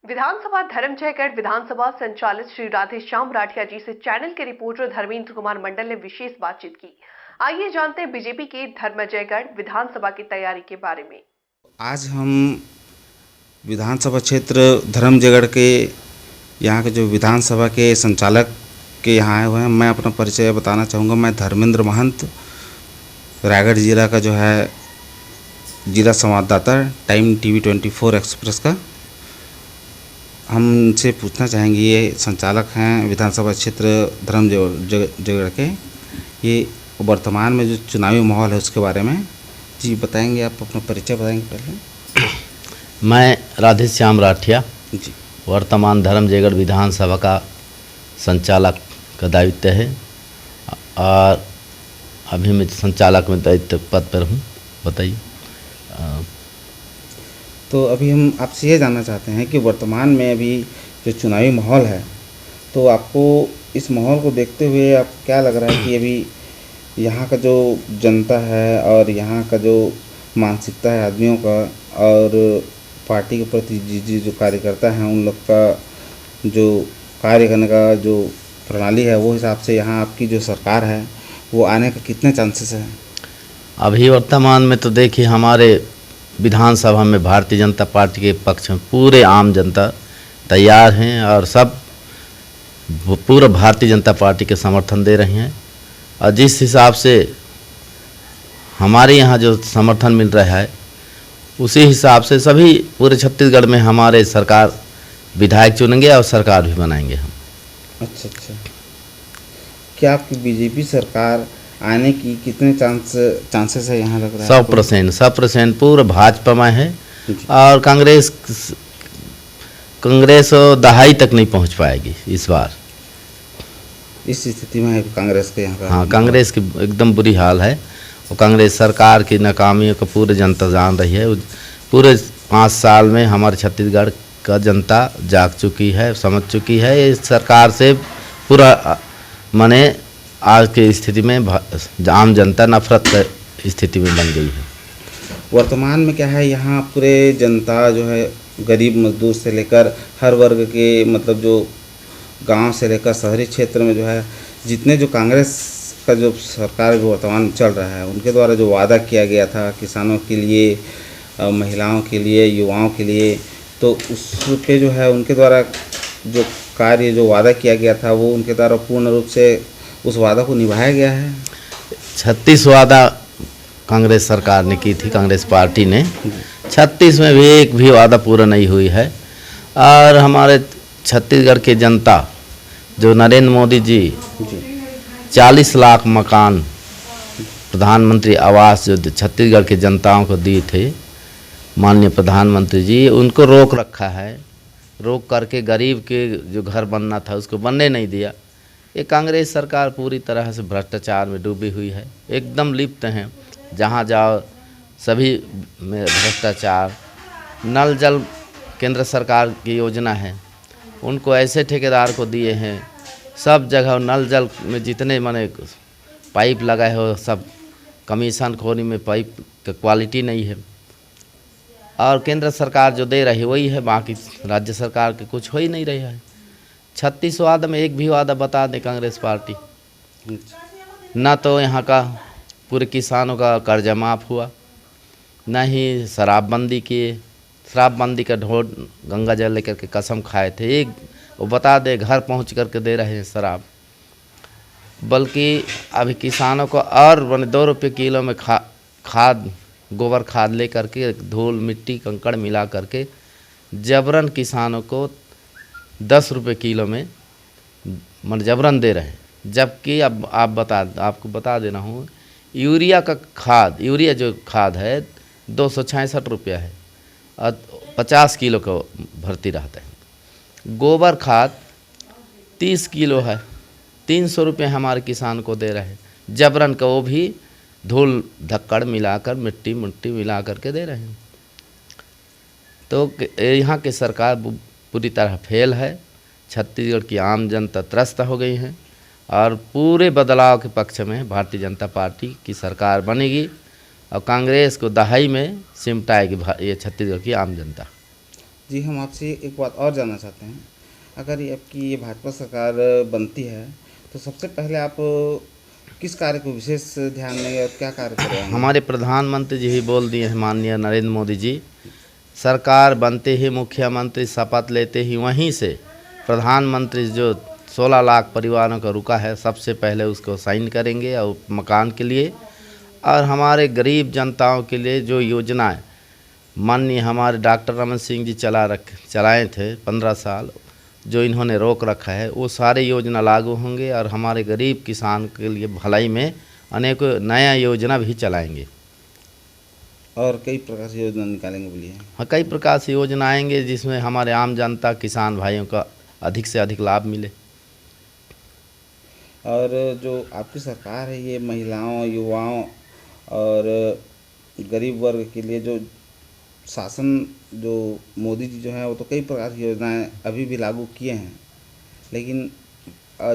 विधानसभा धर्मजयगढ़ विधानसभा संचालित श्री राधेश्याम राठिया जी से चैनल के रिपोर्टर धर्मेंद्र कुमार मंडल ने विशेष बातचीत की। आइए जानते हैं बीजेपी के धर्मजयगढ़ विधानसभा की तैयारी के बारे में। आज हम विधानसभा क्षेत्र धर्मजयगढ़ के यहाँ के जो विधानसभा के संचालक के यहाँ आए हुए हैं। मैं अपना परिचय बताना चाहूँगा। मैं धर्मेंद्र महंत, रायगढ़ जिला का जो है जिला संवाददाता टाइम टीवी 24 एक्सप्रेस का। हमसे पूछना चाहेंगे, ये संचालक हैं विधानसभा क्षेत्र धर्मजयगढ़ के, ये वर्तमान में जो चुनावी माहौल है उसके बारे में जी बताएंगे। आप अपना परिचय बताएंगे पहले। मैं राधेश्याम राठिया जी वर्तमान धर्मजयगढ़ विधानसभा का संचालक का दायित्व है और अभी मैं संचालक में दायित्व पद पर हूँ। बताइए। तो अभी हम आपसे ये जानना चाहते हैं कि वर्तमान में अभी जो चुनावी माहौल है, तो आपको इस माहौल को देखते हुए आप क्या लग रहा है कि अभी यहाँ का जो जनता है और यहाँ का जो मानसिकता है आदमियों का और पार्टी के प्रति जो कार्यकर्ता हैं उन लोग का जो कार्य करने का जो प्रणाली है, वो हिसाब से यहाँ आपकी जो सरकार है वो आने का कितने चांसेस हैं? अभी वर्तमान में तो देखिए, हमारे विधानसभा में भारतीय जनता पार्टी के पक्ष में पूरे आम जनता तैयार हैं और सब पूरा भारतीय जनता पार्टी के समर्थन दे रहे हैं। और जिस हिसाब से हमारे यहाँ जो समर्थन मिल रहा है उसी हिसाब से सभी पूरे छत्तीसगढ़ में हमारे सरकार विधायक चुनेंगे और सरकार भी बनाएंगे हम। अच्छा, क्या आपकी बीजेपी सरकार आने की कितने चांसेस है यहाँ लग रहा है? 100% पूरा भाजपा में है और कांग्रेस दहाई तक नहीं पहुँच पाएगी इस बार। इस स्थिति में है कांग्रेस के यहाँ का? हाँ, कांग्रेस की एकदम बुरी हाल है और कांग्रेस सरकार की नाकामियों को पूरे जनता जान रही है। पूरे 5 साल में हमारे छत्तीसगढ़ का जनता जाग चुकी है, समझ चुकी है। इस सरकार से पूरा माने आज की स्थिति में आम जनता नफरत की स्थिति में बन गई है। वर्तमान में क्या है, यहाँ पूरे जनता जो है गरीब मजदूर से लेकर हर वर्ग के, मतलब जो गांव से लेकर शहरी क्षेत्र में जो है जितने जो कांग्रेस का जो सरकार वर्तमान चल रहा है उनके द्वारा जो वादा किया गया था किसानों के लिए, महिलाओं के लिए, युवाओं के लिए, तो उस पे जो है उनके द्वारा जो कार्य जो वादा किया गया था वो उनके द्वारा पूर्ण रूप से उस वादा को निभाया गया है? 36 वादा कांग्रेस सरकार ने की थी, कांग्रेस पार्टी ने। 36 में भी एक भी वादा पूरा नहीं हुई है। और हमारे छत्तीसगढ़ की जनता जो नरेंद्र मोदी जी 40 लाख मकान प्रधानमंत्री आवास जो छत्तीसगढ़ की जनताओं को दिए थे माननीय प्रधानमंत्री जी, उनको रोक रखा है। रोक करके गरीब के जो घर बनना था उसको बनने नहीं दिया। ये कांग्रेस सरकार पूरी तरह से भ्रष्टाचार में डूबी हुई है, एकदम लिप्त हैं। जहाँ जाओ सभी में भ्रष्टाचार। नल जल केंद्र सरकार की योजना है, उनको ऐसे ठेकेदार को दिए हैं, सब जगह नल जल में जितने माने पाइप लगाए हो सब कमीशन खोरी में पाइप का क्वालिटी नहीं है। और केंद्र सरकार जो दे रही है वही है, बाकी राज्य सरकार के कुछ हो ही नहीं रहा है। 36 वादा में एक भी वादा बता दे कांग्रेस पार्टी ना। तो यहाँ का पूरे किसानों का कर्जा माफ़ हुआ, ना ही शराबबंदी किए। शराबबंदी का ढोल गंगा जल लेकर के कसम खाए थे, एक वो बता दे घर पहुँच करके दे रहे हैं शराब। बल्कि अभी किसानों को और 2 रुपये किलो में खाद गोबर खाद ले करके धूल मिट्टी कंकड़ मिला करके जबरन किसानों को 10 रुपये किलो में मन जबरन दे रहे हैं। जबकि अब आपको बता देना हूँ, यूरिया जो खाद है 266 रुपया है और 50 किलो का भर्ती रहता है। गोबर खाद 30 किलो है, 300 रुपये हमारे किसान को दे रहे हैं जबरन का, वो भी धूल धक्कड़ मिलाकर मिट्टी मिला करके दे रहे हैं। तो यहाँ की सरकार पूरी तरह फेल है। छत्तीसगढ़ की आम जनता त्रस्त हो गई है और पूरे बदलाव के पक्ष में भारतीय जनता पार्टी की सरकार बनेगी और कांग्रेस को दहाई में सिमटाएगी ये छत्तीसगढ़ की आम जनता। जी, हम आपसे एक बात और जानना चाहते हैं। अगर ये आपकी ये भाजपा सरकार बनती है, तो सबसे पहले आप किस कार्य को विशेष ध्यान देंगे और क्या कार्य करवाएंगे? हमारे प्रधानमंत्री जी भी बोल दिए हैं, माननीय नरेंद्र मोदी जी, सरकार बनते ही मुख्यमंत्री शपथ लेते ही वहीं से प्रधानमंत्री जो 16 लाख परिवारों का रुका है, सबसे पहले उसको साइन करेंगे और मकान के लिए, और हमारे गरीब जनताओं के लिए जो योजनाएं माननीय हमारे डॉक्टर रमन सिंह जी चलाए थे 15 साल, जो इन्होंने रोक रखा है, वो सारे योजना लागू होंगे और हमारे गरीब किसान के लिए भलाई में अनेक नया योजना भी चलाएंगे। और कई प्रकार से योजना निकालेंगे बोलिए। हाँ, कई प्रकार से योजना आएंगे जिसमें हमारे आम जनता किसान भाइयों का अधिक से अधिक लाभ मिले। और जो आपकी सरकार है, ये महिलाओं, युवाओं और गरीब वर्ग के लिए जो शासन, जो मोदी जी जो हैं, वो तो कई प्रकार की योजनाएं अभी भी लागू किए हैं, लेकिन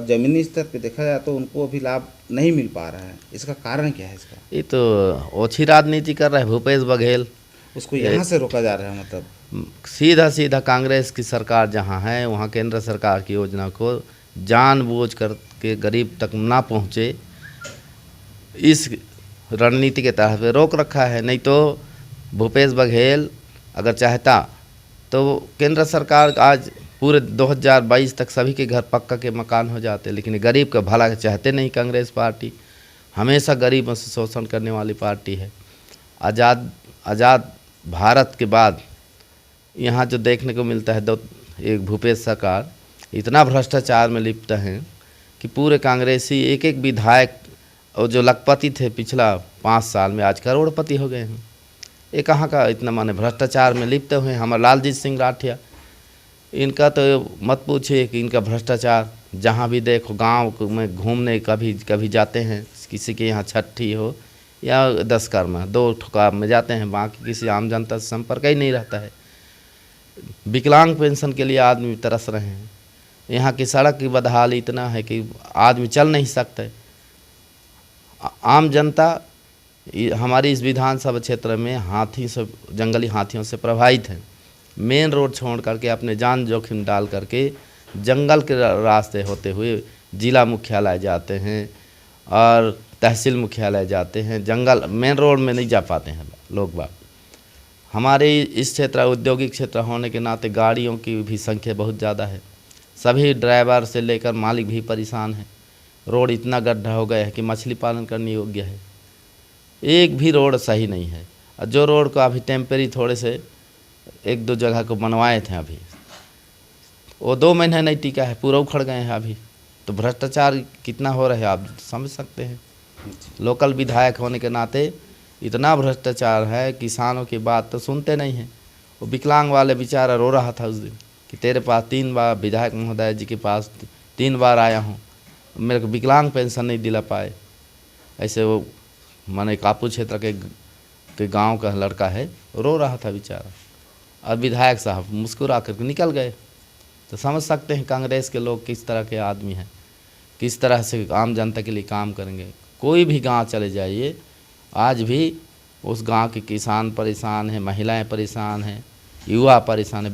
ज़मीनी स्तर पे देखा जाए तो उनको अभी लाभ नहीं मिल पा रहा है। इसका कारण क्या है इसका? ये तो ओछी राजनीति कर रहे हैं भूपेश बघेल। उसको यहाँ से रोका जा रहा है, मतलब सीधा सीधा कांग्रेस की सरकार जहाँ है वहाँ केंद्र सरकार की योजना को जानबूझ करके गरीब तक ना पहुँचे, इस रणनीति के तहत रोक रखा है। नहीं तो भूपेश बघेल अगर चाहता तो केंद्र सरकार आज पूरे 2022 तक सभी के घर पक्का के मकान हो जाते, लेकिन गरीब का भला चाहते नहीं। कांग्रेस पार्टी हमेशा गरीबों से शोषण करने वाली पार्टी है। आज़ाद भारत के बाद यहाँ जो देखने को मिलता है, एक भूपेश सरकार इतना भ्रष्टाचार में लिप्त हैं कि पूरे कांग्रेसी एक एक विधायक और जो लखपति थे पिछला 5 साल में आज करोड़पति हो गए हैं। ये कहाँ का इतना माने भ्रष्टाचार में लिप्त हुए। हमारा लालजीत सिंह राठिया, इनका तो मत पूछिए कि इनका भ्रष्टाचार जहाँ भी देखो, गांव में घूमने कभी जाते हैं, किसी के यहाँ छठी हो या 10 कर्म 2 ठुकाव में जाते हैं, बाकी किसी आम जनता से संपर्क ही नहीं रहता है। विकलांग पेंशन के लिए आदमी तरस रहे हैं। यहाँ की सड़क की बदहाली इतना है कि आदमी चल नहीं सकते। आम जनता हमारी इस विधानसभा क्षेत्र में जंगली हाथियों से प्रभावित है। मेन रोड छोड़ करके अपने जान जोखिम डाल करके जंगल के रास्ते होते हुए जिला मुख्यालय जाते हैं और तहसील मुख्यालय जाते हैं। जंगल मेन रोड में नहीं जा पाते हैं लोग बाग। हमारे इस क्षेत्र औद्योगिक क्षेत्र होने के नाते गाड़ियों की भी संख्या बहुत ज़्यादा है। सभी ड्राइवर से लेकर मालिक भी परेशान है। रोड इतना गड्ढा हो गया है कि मछली पालन करने योग्य है। एक भी रोड सही नहीं है। और जो रोड को अभी टेम्परेरी थोड़े से 1-2 जगह को बनवाए थे, अभी वो 2 महीने नहीं टिका है, पूरा उखड़ गए हैं अभी। तो भ्रष्टाचार कितना हो रहा है आप समझ सकते हैं। लोकल विधायक होने के नाते इतना भ्रष्टाचार है, किसानों की बात तो सुनते नहीं हैं। वो विकलांग वाले बेचारा रो रहा था उस दिन कि तेरे पास 3 बार विधायक महोदय जी के पास 3 बार आया हूँ, मेरे को विकलांग पेंशन नहीं दिला पाए। ऐसे वो माने कापू क्षेत्र के गांव का लड़का है, रो रहा था बेचारा, और विधायक साहब मुस्कुरा कर निकल गए। तो समझ सकते हैं कांग्रेस के लोग किस तरह के आदमी हैं, किस तरह से आम जनता के लिए काम करेंगे। कोई भी गांव चले जाइए, आज भी उस गांव के किसान परेशान हैं, महिलाएं परेशान हैं, युवा परेशान है।